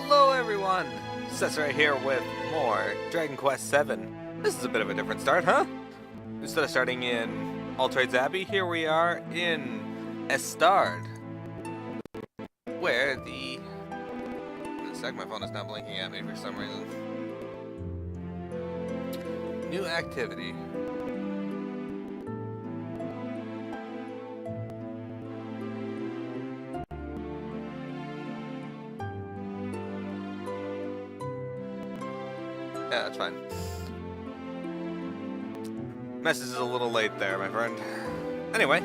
Hello everyone! Cesar right here with more Dragon Quest VII. This is a bit of a different start, huh? Instead of starting in All Trades Abbey, here we are in Estard. Where the... In a sec, my phone is now blinking at me for some reason. New activity. Yeah, that's fine. Message is a little late there, my friend. Anyway,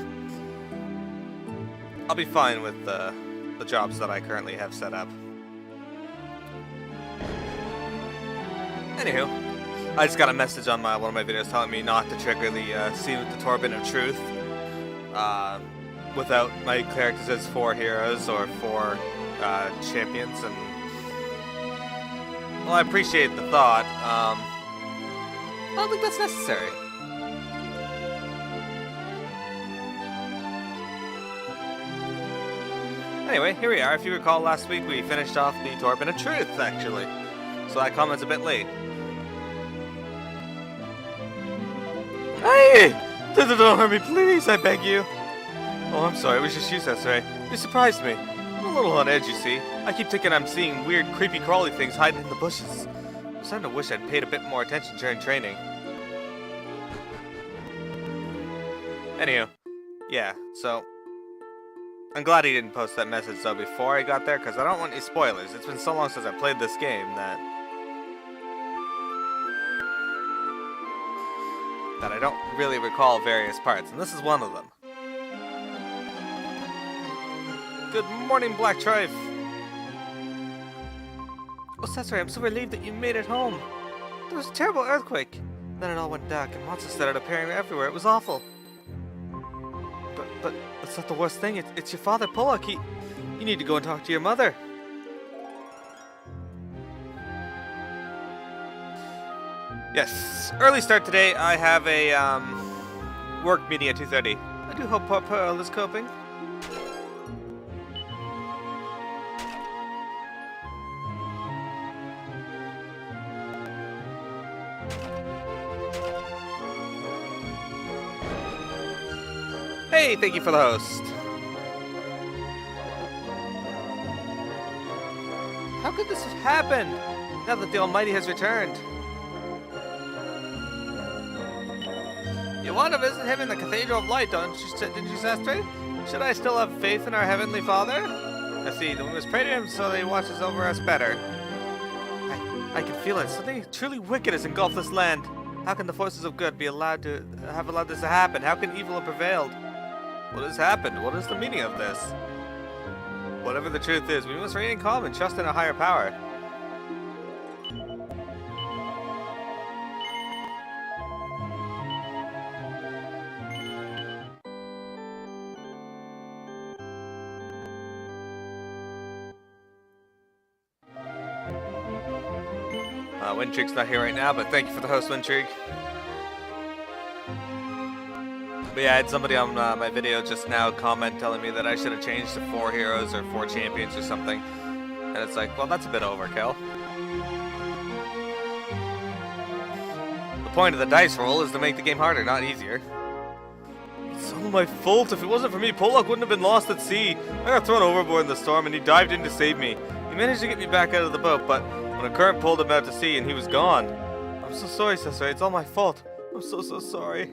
I'll be fine with the jobs that I currently have set up. Anywho, I just got a message on one of my videos telling me not to trigger the scene with the Torben of Truth without my characters as 4 heroes or 4 champions, and well, I appreciate the thought. I don't think that's necessary. Anyway, here we are. If you recall, last week we finished off the Torben of Truth, actually. So that comment's a bit late. Hey! Don't hurt me, please, I beg you. Oh, I'm sorry. It was just you, Sensei. You surprised me. I'm a little on edge, you see. I keep thinking I'm seeing weird, creepy, crawly things hiding in the bushes. I'm starting to wish I'd paid a bit more attention during training. Anywho, yeah, so... I'm glad he didn't post that message, though, before I got there, because I don't want any spoilers. It's been so long since I played this game that I don't really recall various parts, and this is one of them. Good morning, Black Trife! Oh, Cesare, I'm so relieved that you made it home. There was a terrible earthquake. Then it all went dark, and monsters started appearing everywhere. It was awful. But that's not the worst thing. It's your father, Pollock. You need to go and talk to your mother. Yes, early start today. I have a work meeting at 2:30. I do hope poor Pearl is coping. Hey, thank you for the host. How could this have happened, now that the Almighty has returned? You want to visit him in the Cathedral of Light, didn't you, Sastre? Should I still have faith in our Heavenly Father? I see, then we must pray to him so that he watches over us better. I can feel it. Something truly wicked has engulfed this land. How can the forces of good be allowed this to happen? How can evil have prevailed? What has happened? What is the meaning of this? Whatever the truth is, we must remain calm and trust in a higher power. Windtrig's not here right now, but thank you for the host, Windtrig. But yeah, I had somebody on my video just now comment telling me that I should have changed to 4 heroes or 4 champions or something. And it's like, well, that's a bit overkill. The point of the dice roll is to make the game harder, not easier. It's all my fault. If it wasn't for me, Pollock wouldn't have been lost at sea. I got thrown overboard in the storm and he dived in to save me. He managed to get me back out of the boat, but when a current pulled him out to sea and he was gone. I'm so sorry, Cesare. It's all my fault. I'm so sorry.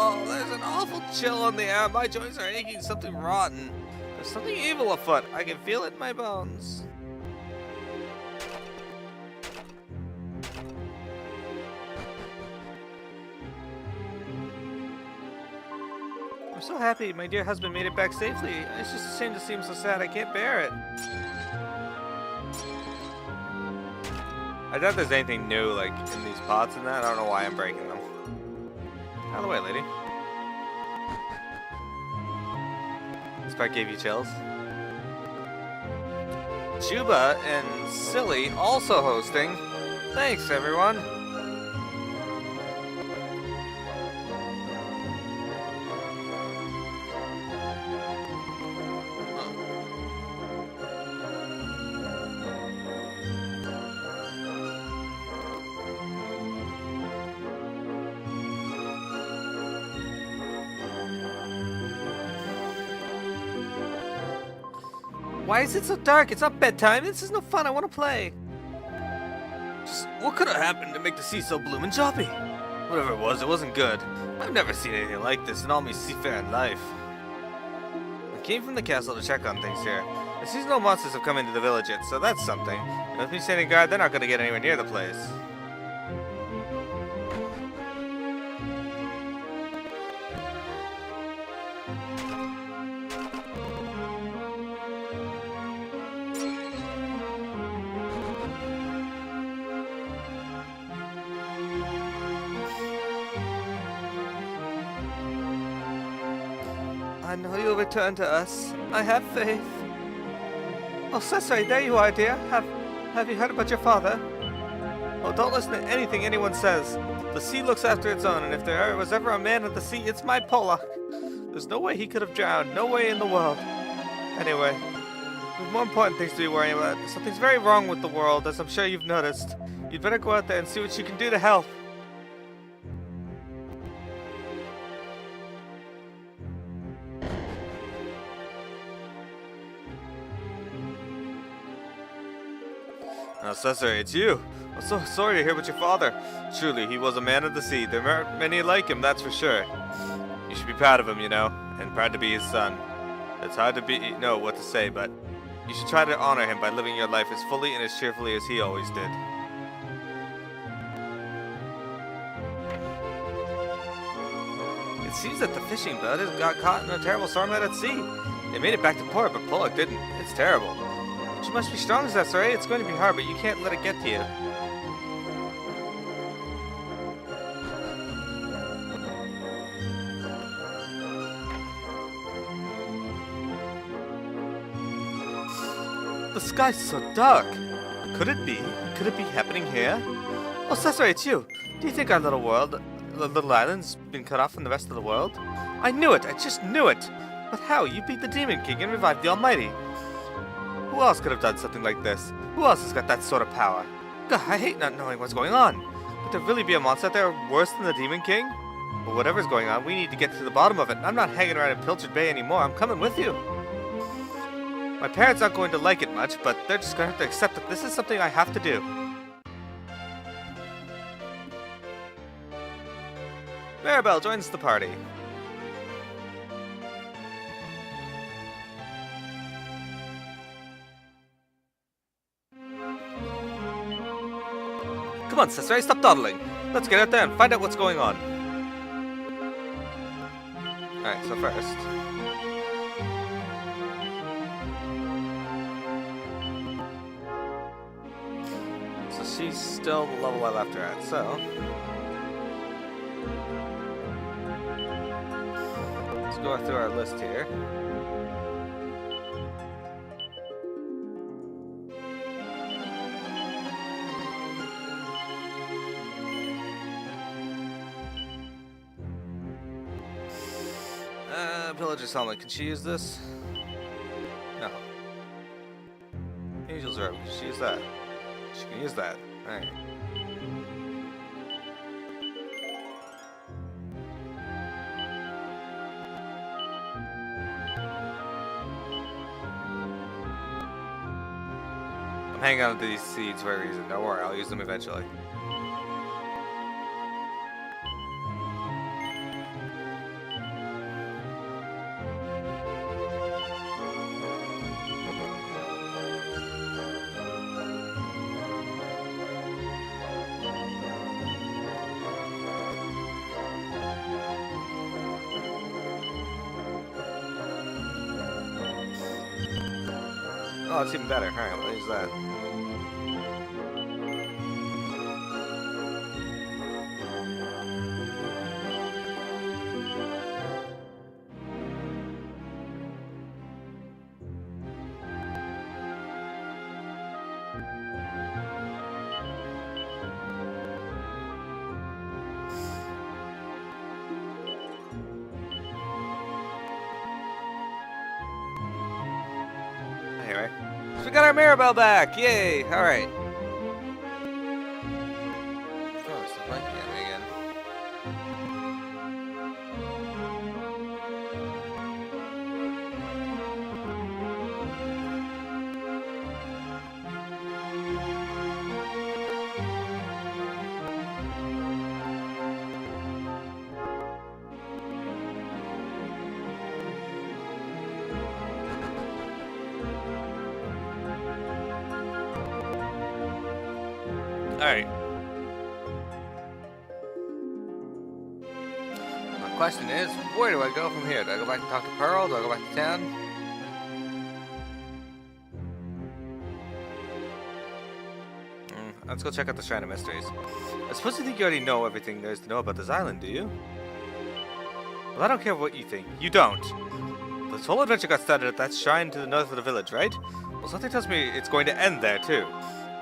Oh, there's an awful chill on the air. My joints are aching, something rotten. There's something evil afoot. I can feel it in my bones. I'm so happy my dear husband made it back safely. It's just a shame to see him so sad. I can't bear it. I doubt there's anything new, like, in these pots and that. I don't know why I'm breaking them. Out of the way, lady. This part gave you chills. Chuba and Silly also hosting. Thanks, everyone. Why is it so dark? It's not bedtime. This is no fun. I want to play. Just what could have happened to make the sea so bloomin' choppy? Whatever it wasn't good. I've never seen anything like this in all my seafaring life. I came from the castle to check on things here. The seasonal monsters have come into the village yet, so that's something. And with me standing guard, they're not going to get anywhere near the place. I know you'll return to us. I have faith. Oh, Cesare, there you are, dear. Have you heard about your father? Oh, don't listen to anything anyone says. The sea looks after its own, and if there was ever a man of the sea, it's my Pollock. There's no way he could have drowned. No way in the world. Anyway, there's more important things to be worrying about. Something's very wrong with the world, as I'm sure you've noticed. You'd better go out there and see what you can do to help. Now, Cesare, it's you. I'm so sorry to hear about your father. Truly, he was a man of the sea. There aren't many like him, that's for sure. You should be proud of him, you know, and proud to be his son. It's hard to know what to say, but you should try to honor him by living your life as fully and as cheerfully as he always did. It seems that the fishing boat has got caught in a terrible storm out at sea. They made it back to port, but Pollock didn't. It's terrible. But you must be strong, Cesare. It's going to be hard, but you can't let it get to you. The sky's so dark. Could it be? Could it be happening here? Oh, Cesare, it's you. Do you think our little island's been cut off from the rest of the world? I knew it. I just knew it. But how? You beat the Demon King and revived the Almighty. Who else could have done something like this? Who else has got that sort of power? God, I hate not knowing what's going on. Could there really be a monster out there worse than the Demon King? But whatever's going on, we need to get to the bottom of it. I'm not hanging around in Pilchard Bay anymore. I'm coming with you. My parents aren't going to like it much, but they're just going to have to accept that this is something I have to do. Maribel joins the party. Come on, Cesare, stop dawdling. Let's get out there and find out what's going on. Alright, so first... So she's still the level I left her at, so... Let's go through our list here. Pillager's helmet, can she use this? No. Angel's robe, can she use that? She can use that. Alright. I'm hanging on to these seeds for a reason. Don't worry, I'll use them eventually. Oh, it's even better. Alright, we'll use that. Anyway. So we got our Maribel back! Yay! Alright. Oh, it's blanking at me again. Alright. My question is, where do I go from here? Do I go back and talk to Pearl? Do I go back to town? Let's go check out the Shrine of Mysteries. I suppose you think you already know everything there is to know about this island, do you? Well, I don't care what you think. You don't. This whole adventure got started at that shrine to the north of the village, right? Well, something tells me it's going to end there, too.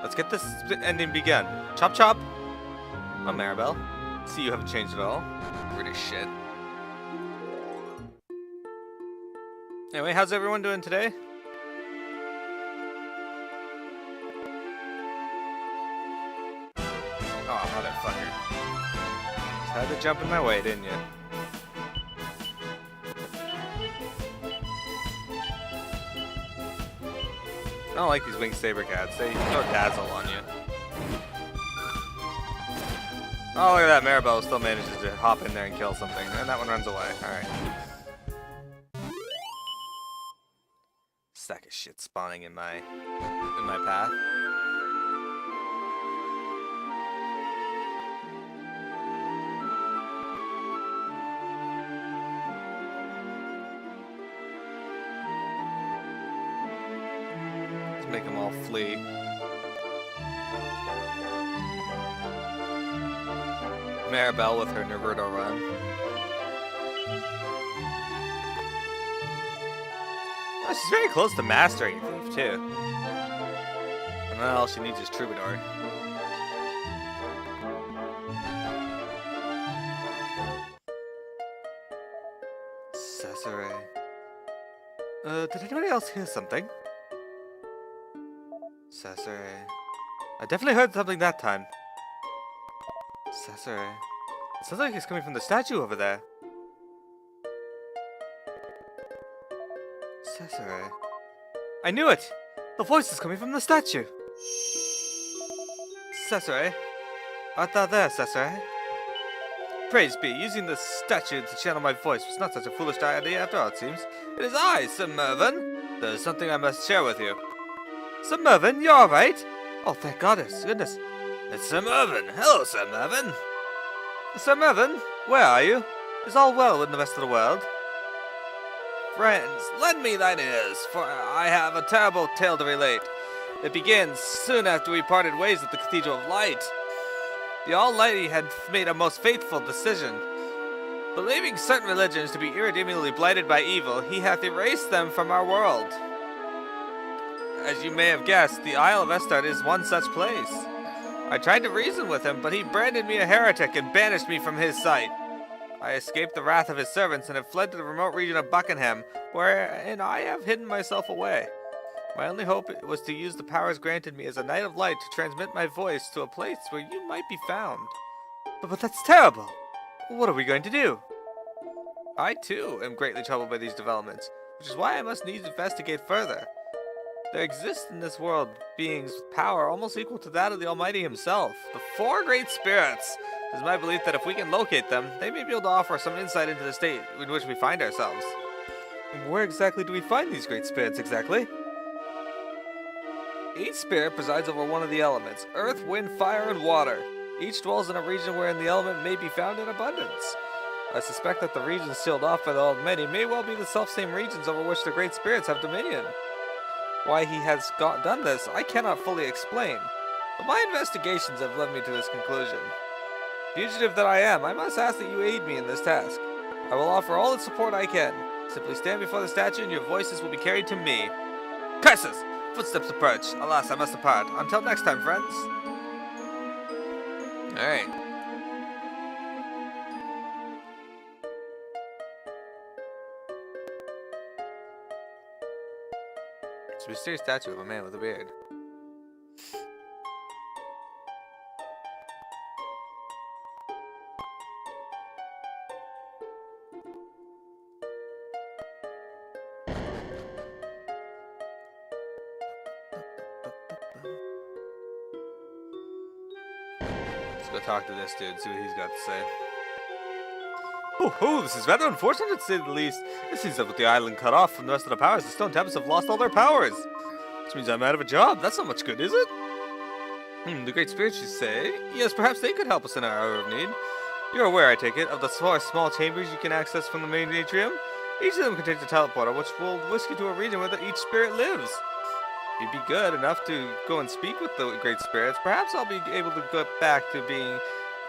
Let's get this ending begun. Chop chop! I'm Maribel. See, you haven't changed at all. British shit. Anyway, how's everyone doing today? Oh, motherfucker. Just had to jump in my way, didn't you? I don't like these winged saber cats. They throw dazzle on you. Oh, look at that. Maribel still manages to hop in there and kill something. And that one runs away. Alright. Sack of shit spawning in my path. Make them all flee. Maribel with her Naruto run. Oh, she's very close to mastering Thief too. And then all she needs is Troubadour. Cesare. Did anybody else hear something? Cesare. I definitely heard something that time. Cesare. It sounds like it's coming from the statue over there. Cesare. I knew it! The voice is coming from the statue! Cesare. Art thou there, Cesare? Praise be, using the statue to channel my voice was not such a foolish idea after all, it seems. It is I, Sir Mervyn. There is something I must share with you. Sir Mervyn, you're alright? Oh, thank goodness. It's Sir Mervyn. Hello, Sir Mervyn. Sir Mervyn, where are you? Is all well in the rest of the world? Friends, lend me thine ears, for I have a terrible tale to relate. It begins soon after we parted ways at the Cathedral of Light. The Almighty had made a most faithful decision. Believing certain religions to be irredeemably blighted by evil, he hath erased them from our world. As you may have guessed, the Isle of Estard is one such place. I tried to reason with him, but he branded me a heretic and banished me from his sight. I escaped the wrath of his servants and have fled to the remote region of Buckingham, wherein I have hidden myself away. My only hope was to use the powers granted me as a Knight of Light to transmit my voice to a place where you might be found. But that's terrible! What are we going to do? I, too, am greatly troubled by these developments, which is why I must needs investigate further. There exist in this world beings with power almost equal to that of the Almighty himself, the four great spirits. It is my belief that if we can locate them, they may be able to offer some insight into the state in which we find ourselves. And where exactly do we find these great spirits exactly? Each spirit presides over one of the elements, earth, wind, fire, and water. Each dwells in a region wherein the element may be found in abundance. I suspect that the regions sealed off by the Almighty may well be the self-same regions over which the great spirits have dominion. Why he has done this, I cannot fully explain, but my investigations have led me to this conclusion. Fugitive that I am, I must ask that you aid me in this task. I will offer all the support I can. Simply stand before the statue and your voices will be carried to me. Curses! Footsteps approach. Alas, I must depart. Until next time, friends. Alright. It's a mysterious statue of a man with a beard. Let's go talk to this dude, see what he's got to say. Oh, this is rather unfortunate to say the least. It seems that with the island cut off from the rest of the powers, the stone tablets have lost all their powers. Which means I'm out of a job. That's not much good, is it? The Great Spirits, you say? Yes, perhaps they could help us in our hour of need. You're aware, I take it, of the small chambers you can access from the main atrium? Each of them contains a teleporter, which will whisk you to a region where each spirit lives. If you'd be good enough to go and speak with the Great Spirits, perhaps I'll be able to get back to being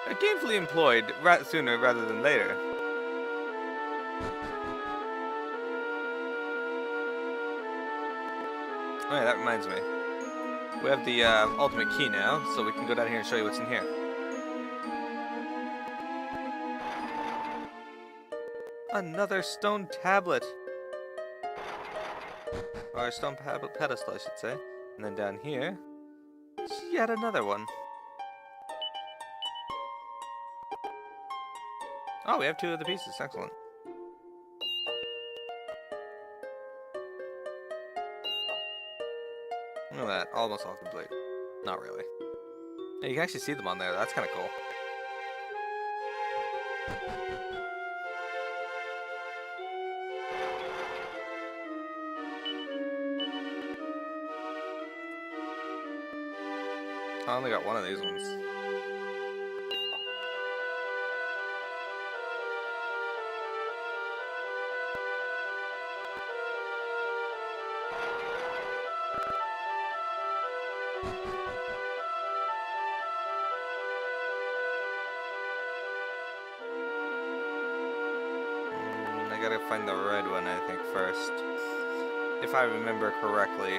gainfully employed sooner rather than later. Oh yeah, that reminds me. We have the ultimate key now, so we can go down here and show you what's in here. Another stone tablet. Or a stone pedestal, I should say. And then down here, yet another one. Oh, we have 2 of the pieces. Excellent. Look at that. Almost all complete. Not really. Yeah, you can actually see them on there. That's kind of cool. I only got one of these ones. I gotta find the red one, I think, first. If I remember correctly.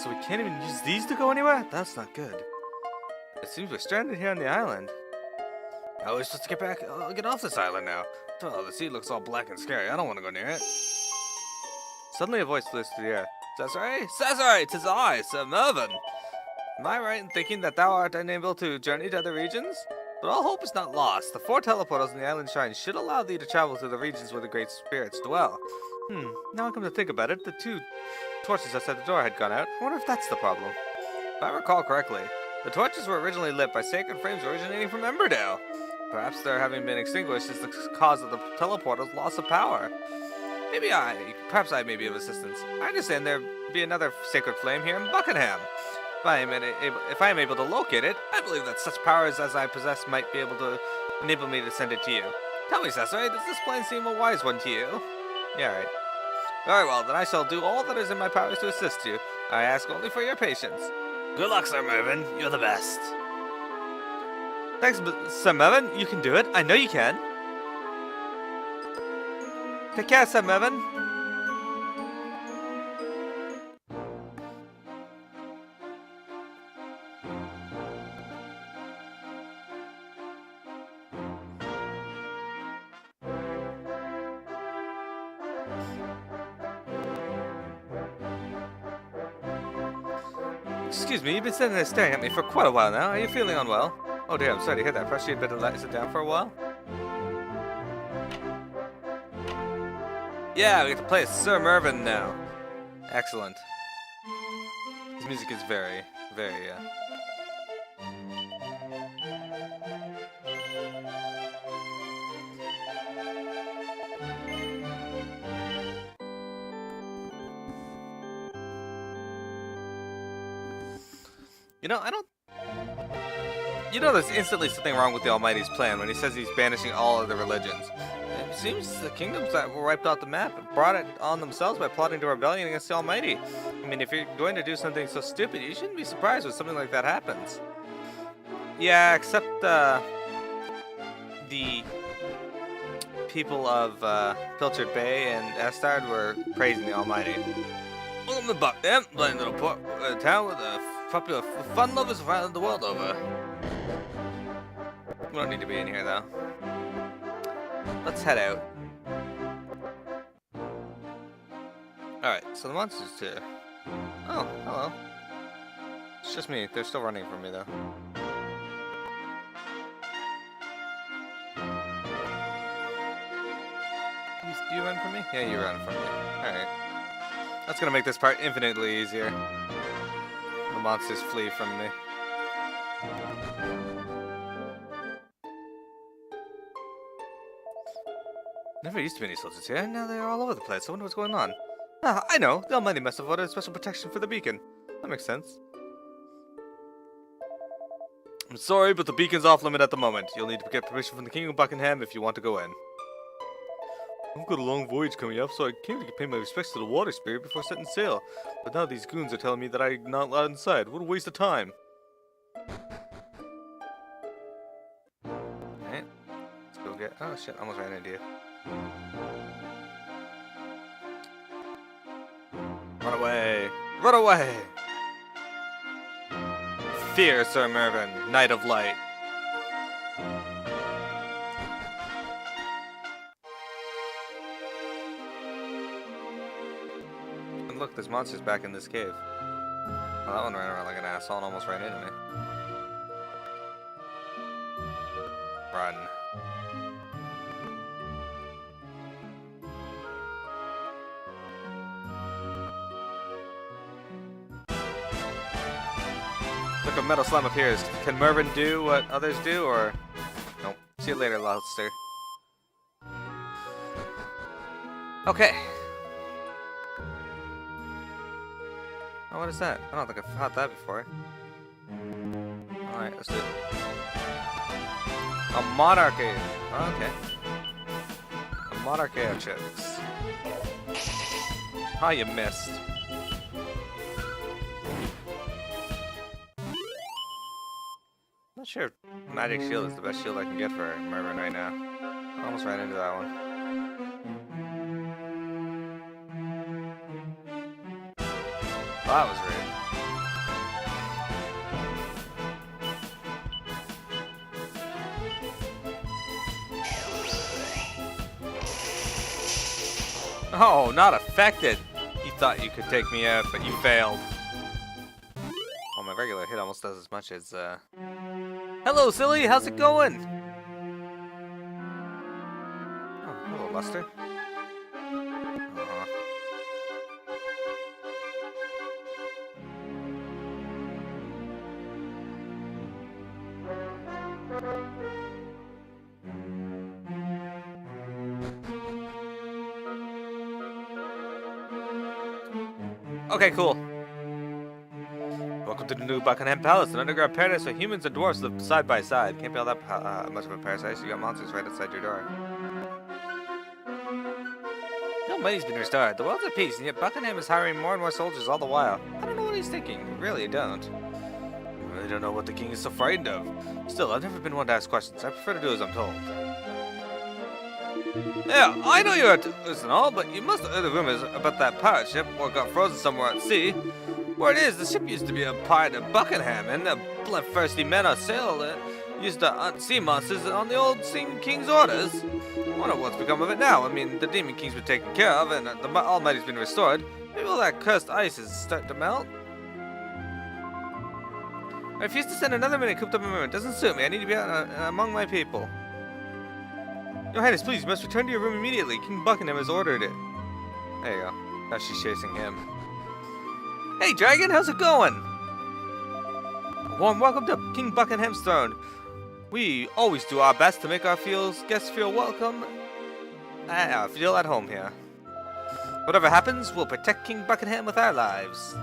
So we can't even use these to go anywhere? That's not good. It seems we're stranded here on the island. How are we supposed to get off this island now? Oh, the sea looks all black and scary. I don't want to go near it. Suddenly a voice flew through the air. Cesare? Cesare! 'Tis I, Sir Mervyn! Am I right in thinking that thou art unable to journey to other regions? But all hope is not lost. The 4 teleportals in the island shrine should allow thee to travel to the regions where the great spirits dwell. Now I come to think about it, the 2 torches outside the door had gone out. I wonder if that's the problem. If I recall correctly, the torches were originally lit by sacred flames originating from Emberdale. Perhaps their having been extinguished is the cause of the teleportal's loss of power. Perhaps I may be of assistance. I understand there be another sacred flame here in Buckingham. If I am able to locate it, I believe that such powers as I possess might be able to enable me to send it to you. Tell me, Cesare, does this plan seem a wise one to you? Yeah, right. Very well, then I shall do all that is in my powers to assist you. I ask only for your patience. Good luck, Sir Mervyn. You're the best. Thanks, Sir Mervyn. You can do it. I know you can. Take care, Sir Mervyn. Excuse me, you've been sitting there staring at me for quite a while now. Are you feeling unwell? Oh dear, I'm sorry to hear that. Perhaps you'd better sit down for a while? Yeah, we get to play as Sir Mervyn now. Excellent. His music is very, there's instantly something wrong with the Almighty's plan when he says he's banishing all other religions. It seems the kingdoms that were wiped off the map brought it on themselves by plotting to rebellion against the Almighty. I mean, if you're going to do something so stupid, you shouldn't be surprised when something like that happens. Yeah, except the people of Pilchard Bay and Estard were praising the Almighty. Welcome to Buckingham, blind little town with popular fun lovers around the world over. We don't need to be in here, though. Let's head out. Alright, so the monster's here. Oh, hello. It's just me. They're still running from me, though. Do you run from me? Yeah, you run from me. Alright. That's gonna make this part infinitely easier. The monsters flee from me. Never used to be any soldiers here, and now they're all over the place. I wonder what's going on. Ah, I know. The Almighty must have ordered special protection for the beacon. That makes sense. I'm sorry, but the beacon's off limit at the moment. You'll need to get permission from the King of Buckingham if you want to go in. I've got a long voyage coming up, so I came to pay my respects to the water spirit before setting sail. But now these goons are telling me that I'm not allowed inside. What a waste of time. Alright. Let's go get... Oh shit, I almost ran into you. Run away! Run away! Fear, Sir Mervyn, Knight of Light. And look, there's monsters back in this cave. Oh, that one ran around like an asshole and almost ran into me. Run. Look, a metal slime appears. Can Mervyn do what others do, or... Nope. See you later, Louster. Okay. Oh, what is that? I don't think I've had that before. Alright, let's do it. A monarchy. Oh, okay. A monarchy of chicks. Ah, you missed. Not sure if Magic Shield is the best shield I can get for Mervyn right now. I almost ran into that one. Well, that was rude. Oh, not affected! You thought you could take me out, but you failed. Oh, my regular hit almost does as much as, Hello, silly! How's it going? Oh, hello, Luster. Okay, cool. Welcome to the new Buckingham Palace, an underground paradise where humans and dwarfs live side by side. Can't be all that much of a paradise. You got monsters right outside your door. The Almighty's been restored. The world's at peace, and yet Buckingham is hiring more and more soldiers all the while. I don't know what he's thinking. Really, I don't. I really don't know what the king is so frightened of. Still, I've never been one to ask questions. I prefer to do as I'm told. Yeah, I know you're and all, but you must have heard the rumors about that pirate ship or got frozen somewhere at sea. Where it is, the ship used to be a part of Buckingham, and the bloodthirsty men on sail used to hunt sea monsters on the old sea king's orders. I wonder what's become of it now. I mean, the demon king's been taken care of, and the Almighty's been restored. Maybe all that cursed ice is starting to melt. I refuse to spend another minute cooped up in my room. It doesn't suit me. I need to be out among my people. Your Highness, please, you must return to your room immediately. King Buckingham has ordered it. There you go. Now she's chasing him. Hey, Dragon, how's it going? A warm welcome to King Buckingham's throne. We always do our best to make our guests feel welcome, feel at home here. Whatever happens, we'll protect King Buckingham with our lives.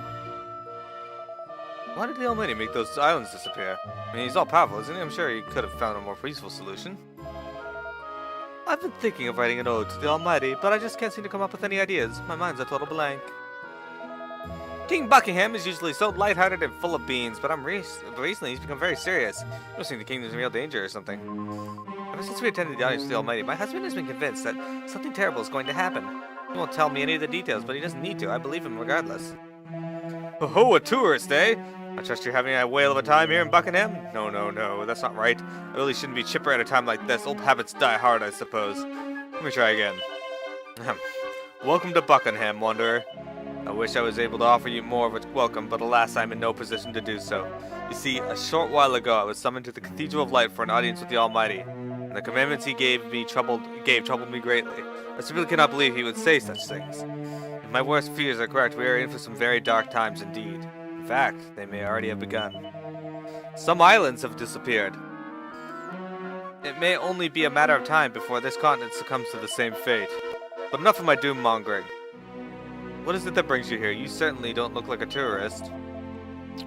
Why did the Almighty make those islands disappear? I mean, he's all powerful, isn't he? I'm sure he could have found a more peaceful solution. I've been thinking of writing an ode to the Almighty, but I just can't seem to come up with any ideas. My mind's a total blank. King Buckingham is usually so lighthearted and full of beans, but recently he's become very serious. I think the kingdom's in real danger or something. Ever since we attended the audience with the Almighty, my husband has been convinced that something terrible is going to happen. He won't tell me any of the details, but he doesn't need to. I believe him regardless. Oh, a tourist, eh? I trust you're having a whale of a time here in Buckingham? No, that's not right. I really shouldn't be chipper at a time like this. Old habits die hard, I suppose. Let me try again. Welcome to Buckingham, wanderer. I wish I was able to offer you more of a welcome, but alas, I'm in no position to do so. You see, a short while ago, I was summoned to the Cathedral of Light for an audience with the Almighty, and the commandments he gave troubled me greatly. I simply cannot believe he would say such things. If my worst fears are correct, we are in for some very dark times indeed. In fact, they may already have begun. Some islands have disappeared. It may only be a matter of time before this continent succumbs to the same fate. But enough of my doom-mongering. What is it that brings you here? You certainly don't look like a tourist.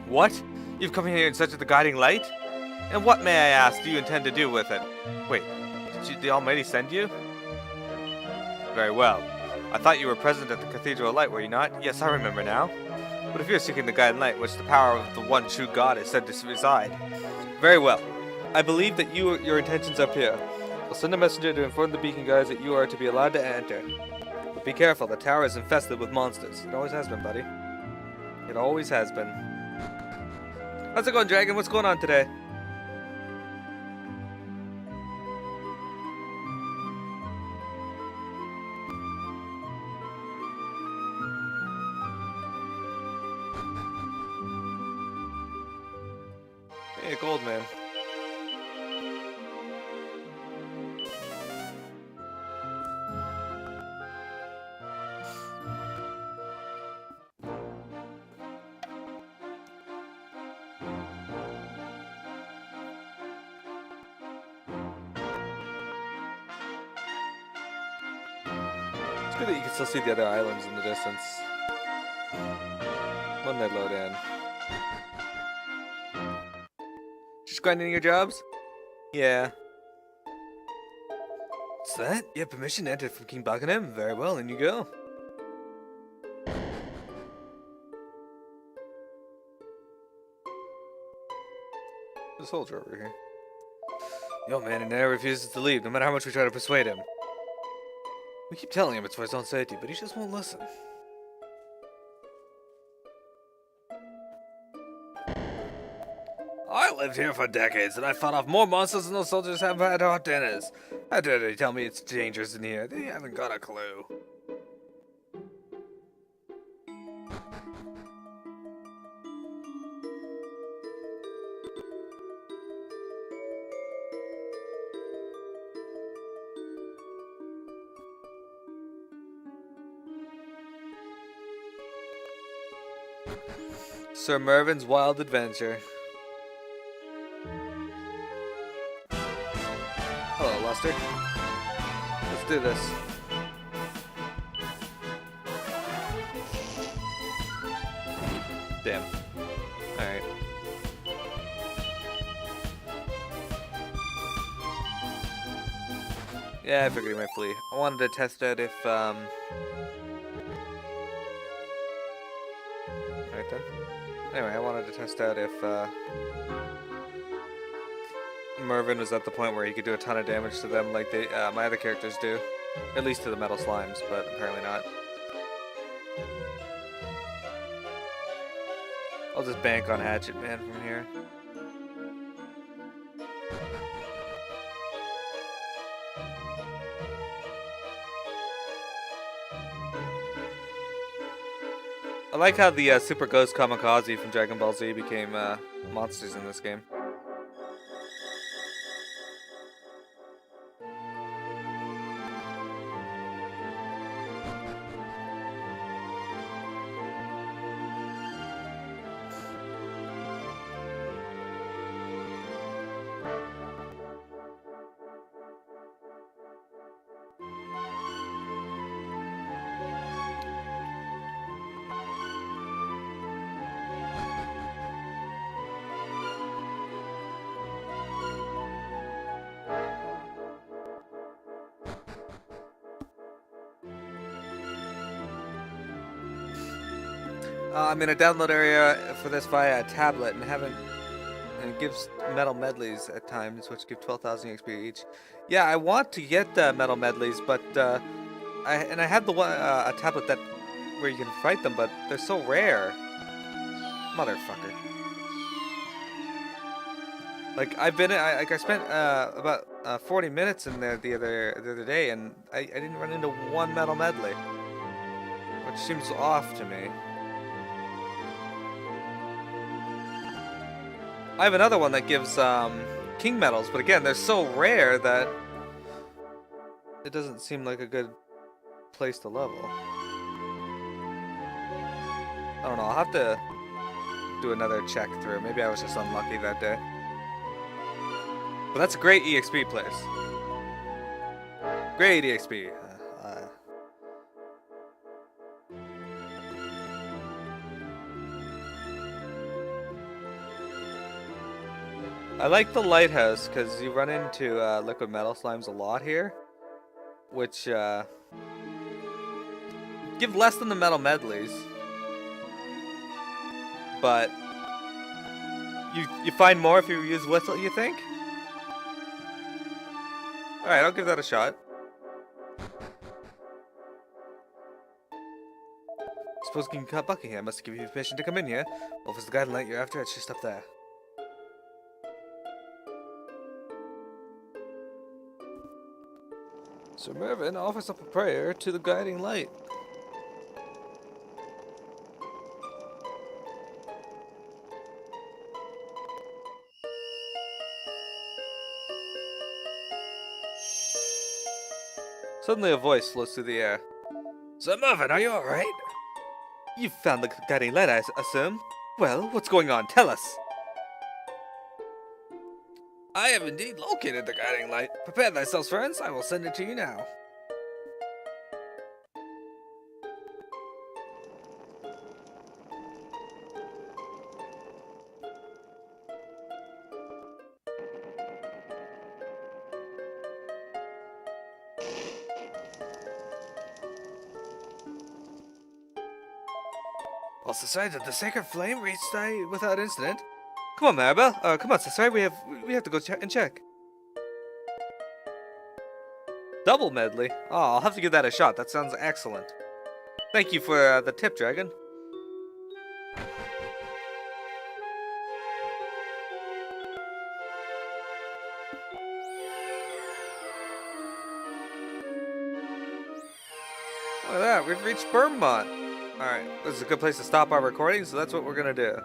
What? You've come here in search of the guiding light? And what, may I ask, do you intend to do with it? Wait, did the Almighty send you? Very well. I thought you were present at the Cathedral of Light, were you not? Yes, I remember now. But if you're seeking the guiding light, which the power of the one true God is said to reside. Very well. I believe that your intentions are pure. I'll send a messenger to inform the beacon guards that you are to be allowed to enter. But be careful, the tower is infested with monsters. It always has been, buddy. It always has been. How's it going, Dragon? What's going on today? Hey, gold man. It's good that you can still see the other islands in the distance when they load in. Just grinding your jobs? Yeah. What's that? You have permission to enter from King Buckingham? Very well, in you go. There's a soldier over here. Yo, man, he never refuses to leave, no matter how much we try to persuade him. We keep telling him it's for his own safety, but he just won't listen. I lived here for decades, and I fought off more monsters than those soldiers have had hot dinners. How dare they tell me it's dangerous in here? They haven't got a clue. Sir Mervin's Wild Adventure. Hello, Luster. Let's do this. Damn. Alright. Yeah, I figured he might flee. I wanted to test out if, Right then. Anyway, I wanted to test out if, Mervin was at the point where he could do a ton of damage to them like they, my other characters do. At least to the metal slimes, but apparently not. I'll just bank on Hatchet Man from here. I like how the Super Ghost Kamikaze from Dragon Ball Z became monsters in this game. I'm in a download area for this via a tablet and it gives metal medleys at times, which give 12,000 XP each. Yeah, I want to get metal medleys, but I have the one a tablet that where you can fight them, but they're so rare. Motherfucker. Like I spent about 40 minutes in there the other day, and I didn't run into one metal medley, which seems off to me. I have another one that gives king medals, but again, they're so rare that it doesn't seem like a good place to level. I don't know, I'll have to do another check through. Maybe I was just unlucky that day. But that's a great EXP place. Great EXP. I like the lighthouse because you run into liquid metal slimes a lot here, which give less than the metal medleys, but you find more if you use whistle. You think? All right, I'll give that a shot. Suppose King Buckingham must give you permission to come in here. Well, if it's the guiding light you're after, it's just up there. Sir Mervyn offers up a prayer to the guiding light. Suddenly a voice floats through the air. Sir Mervyn, are you alright? You've found the guiding light, I assume? Well, what's going on? Tell us! I have indeed located the guiding light. Prepare thyselves, friends. I will send it to you now. Well, Society, did the sacred flame reach thy without incident? Come on, Maribel. Come on, Society. We have to go and check. Double medley. Oh, I'll have to give that a shot. That sounds excellent. Thank you for the tip, Dragon. Look at that. We've reached Bermont. Alright, this is a good place to stop our recording, so that's what we're gonna do.